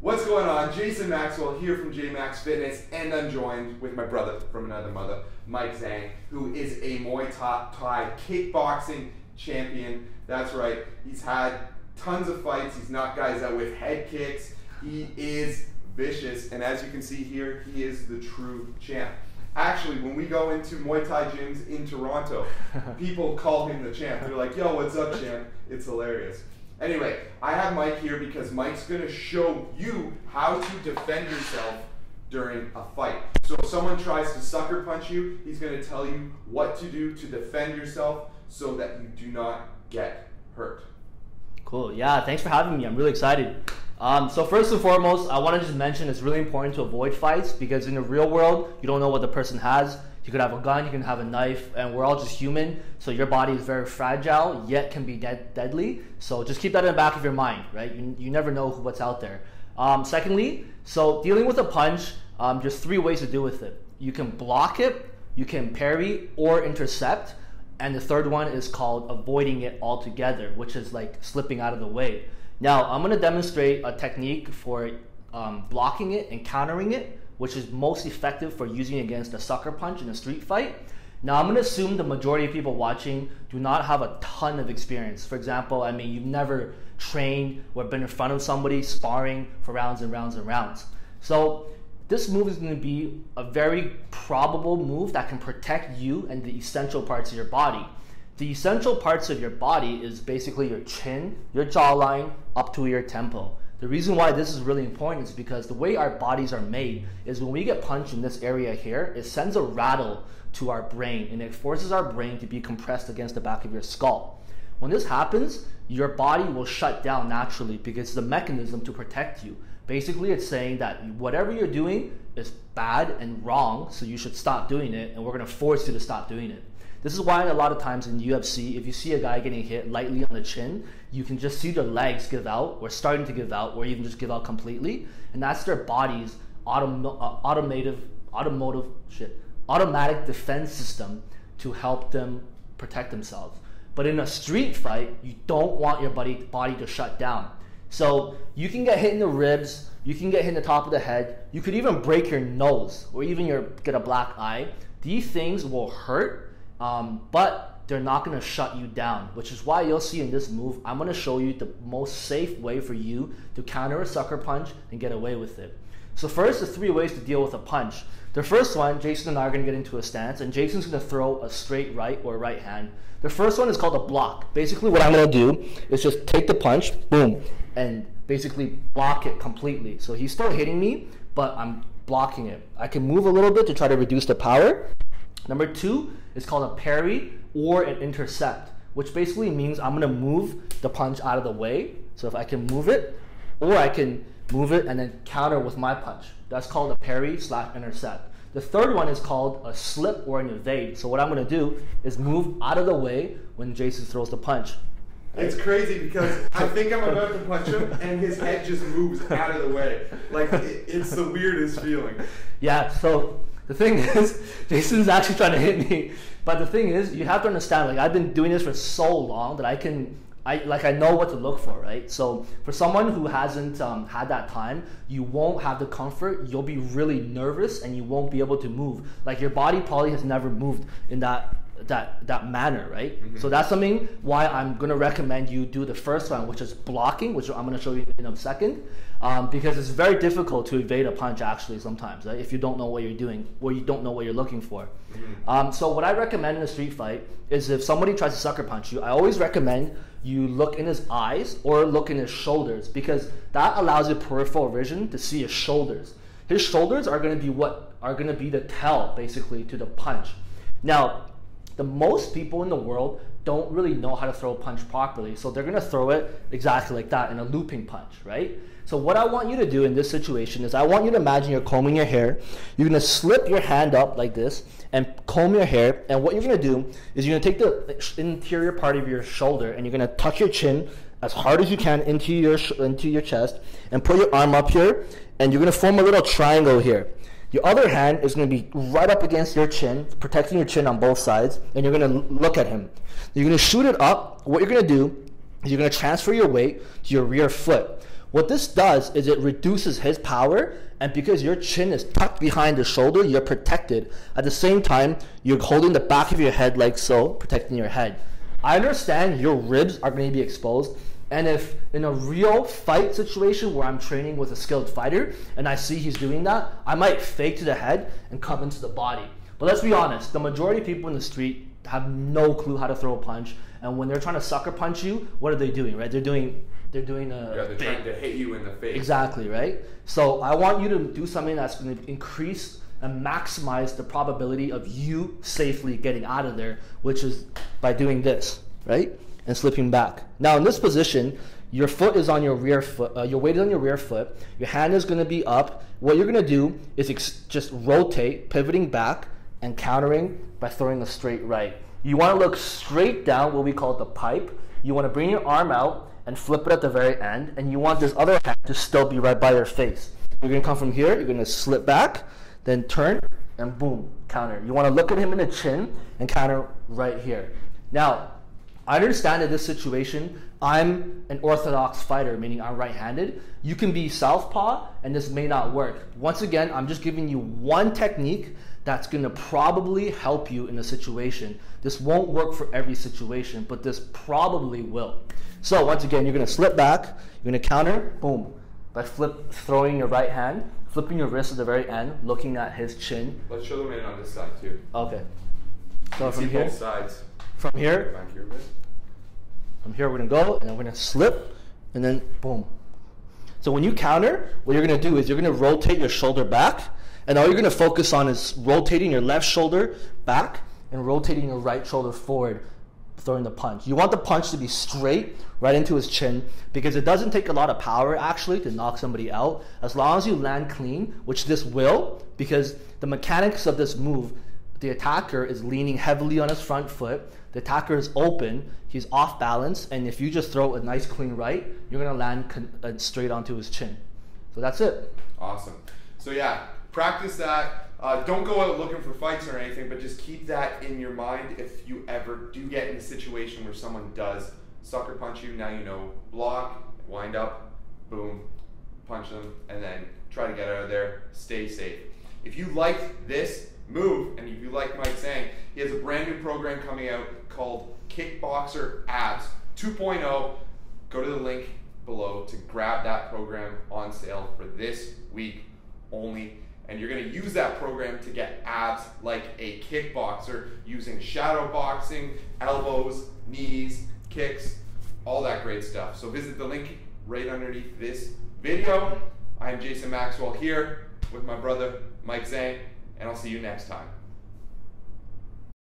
What's going on? Jason Maxwell here from JMax Fitness, and I'm joined with my brother from another mother, Mike Zhang, who is a Muay Thai kickboxing champion. That's right, he's had tons of fights. He's knocked guys out with head kicks. He is vicious, and as you can see here, he is the true champ. Actually, when we go into Muay Thai gyms in Toronto, people call him the champ. They're like, yo, what's up, champ? It's hilarious. Anyway, I have Mike here because Mike's going to show you how to defend yourself during a fight. So if someone tries to sucker punch you, he's going to tell you what to do to defend yourself so that you do not get hurt. Cool. Yeah, thanks for having me. I'm really excited. So first and foremost, I want to just mention it's really important to avoid fights because in the real world, you don't know what the person has. You could have a gun, you can have a knife, and we're all just human. So your body is very fragile, yet can be deadly. So just keep that in the back of your mind, right? You never know what's out there. Secondly, so dealing with a punch, there's three ways to deal with it. You can block it, you can parry or intercept, and the third one is called avoiding it altogether, which is like slipping out of the way. Now, I'm going to demonstrate a technique for blocking it and countering it, which is most effective for using against a sucker punch in a street fight. Now, I'm going to assume the majority of people watching do not have a ton of experience. For example, I mean, you've never trained or been in front of somebody sparring for rounds and rounds and rounds. So this move is going to be a very probable move that can protect you and the essential parts of your body. The essential parts of your body is basically your chin, your jawline, up to your temple. The reason why this is really important is because the way our bodies are made is when we get punched in this area here, it sends a rattle to our brain and it forces our brain to be compressed against the back of your skull. When this happens, your body will shut down naturally because it's a mechanism to protect you. Basically, it's saying that whatever you're doing is bad and wrong, so you should stop doing it, and we're going to force you to stop doing it. This is why a lot of times in UFC, if you see a guy getting hit lightly on the chin, you can just see their legs give out, or starting to give out, or even just give out completely, and that's their body's automatic defense system to help them protect themselves. But in a street fight, you don't want your body to shut down. So you can get hit in the ribs, you can get hit in the top of the head, you could even break your nose, or even get a black eye. These things will hurt. But they're not going to shut you down, which is why you'll see in this move, I'm going to show you the most safe way for you to counter a sucker punch and get away with it. So first, the three ways to deal with a punch. The first one, Jason and I are going to get into a stance, and Jason's going to throw a straight right or right hand. The first one is called a block. Basically, what I'm going to do is just take the punch, boom, and basically block it completely. So he's still hitting me, but I'm blocking it. I can move a little bit to try to reduce the power. Number two is called a parry or an intercept, which basically means I'm going to move the punch out of the way. So if I can move it, or I can move it and then counter with my punch. That's called a parry/intercept. The third one is called a slip or an evade. So what I'm going to do is move out of the way when Jason throws the punch. It's crazy because I think I'm about to punch him and his head just moves out of the way. Like, it's the weirdest feeling. Yeah, so the thing is, Jason's actually trying to hit me. But the thing is, you have to understand, like, I've been doing this for so long that I know what to look for, right? So for someone who hasn't had that time, you won't have the comfort. You'll be really nervous and you won't be able to move. Like, your body probably has never moved in that manner, right? Mm-hmm. So that's something why I'm going to recommend you do the first one, which is blocking, which I'm going to show you in a second, because it's very difficult to evade a punch actually sometimes, right? If you don't know what you're doing or you don't know what you're looking for. Mm-hmm. So what I recommend in a street fight is if somebody tries to sucker punch you, I always recommend you look in his eyes or look in his shoulders, because that allows your peripheral vision to see his shoulders. His shoulders are going to be the tell basically to the punch. Now, the most people in the world don't really know how to throw a punch properly, so they're going to throw it exactly like that in a looping punch, right? So what I want you to do in this situation is I want you to imagine you're combing your hair. You're going to slip your hand up like this and comb your hair, and what you're going to do is you're going to take the interior part of your shoulder and you're going to tuck your chin as hard as you can into your chest and put your arm up here, and you're going to form a little triangle here. Your other hand is going to be right up against your chin, protecting your chin on both sides, and you're going to look at him. You're going to shoot it up. What you're going to do is you're going to transfer your weight to your rear foot. What this does is it reduces his power, and because your chin is tucked behind the shoulder, you're protected. At the same time, you're holding the back of your head like so, protecting your head. I understand your ribs are going to be exposed, and if in a real fight situation where I'm training with a skilled fighter and I see he's doing that, I might fake to the head and come into the body. But let's be honest, the majority of people in the street have no clue how to throw a punch, and when they're trying to sucker punch you, what are they doing, right? They're trying to hit you in the face. Exactly, right? So I want you to do something that's going to increase and maximize the probability of you safely getting out of there, which is by doing this, right? And slipping back. Now in this position, your foot is on your rear foot, your weight is on your rear foot, your hand is going to be up. What you're going to do is just rotate, pivoting back, and countering by throwing a straight right. You want to look straight down, what we call the pipe. You want to bring your arm out and flip it at the very end, and you want this other hand to still be right by your face. You're going to come from here, you're going to slip back, then turn, and boom, counter. You want to look at him in the chin and counter right here. Now, I understand in this situation, I'm an orthodox fighter, meaning I'm right-handed. You can be southpaw, and this may not work. Once again, I'm just giving you one technique that's going to probably help you in a situation. This won't work for every situation, but this probably will. So once again, you're going to slip back, you're going to counter, boom, by throwing your right hand, flipping your wrist at the very end, looking at his chin. Let's show them in on this side too. Okay. So from see here, both sides. From here, Back here a bit. From here we're going to go, and then we're going to slip, and then boom. So when you counter, what you're going to do is you're going to rotate your shoulder back, and all you're going to focus on is rotating your left shoulder back and rotating your right shoulder forward, throwing the punch. You want the punch to be straight right into his chin, because it doesn't take a lot of power actually to knock somebody out, as long as you land clean, which this will, because the mechanics of this move, the attacker is leaning heavily on his front foot, the attacker is open, he's off balance, and if you just throw a nice clean right, you're going to land straight onto his chin. So that's it. Awesome. So yeah, practice that. Don't go out looking for fights or anything, but just keep that in your mind. If you ever do get in a situation where someone does sucker punch you, now you know, block, wind up, boom, punch them, and then try to get out of there. Stay safe. If you like this move, and if you like Mike Zhang, he has a brand new program coming out called Kickboxer Abs 2.0. Go to the link below to grab that program on sale for this week only. And you're going to use that program to get abs like a kickboxer, using shadow boxing, elbows, knees, kicks, all that great stuff. So visit the link right underneath this video. I am Jason Maxwell here with my brother Mike Zhang, and I'll see you next time.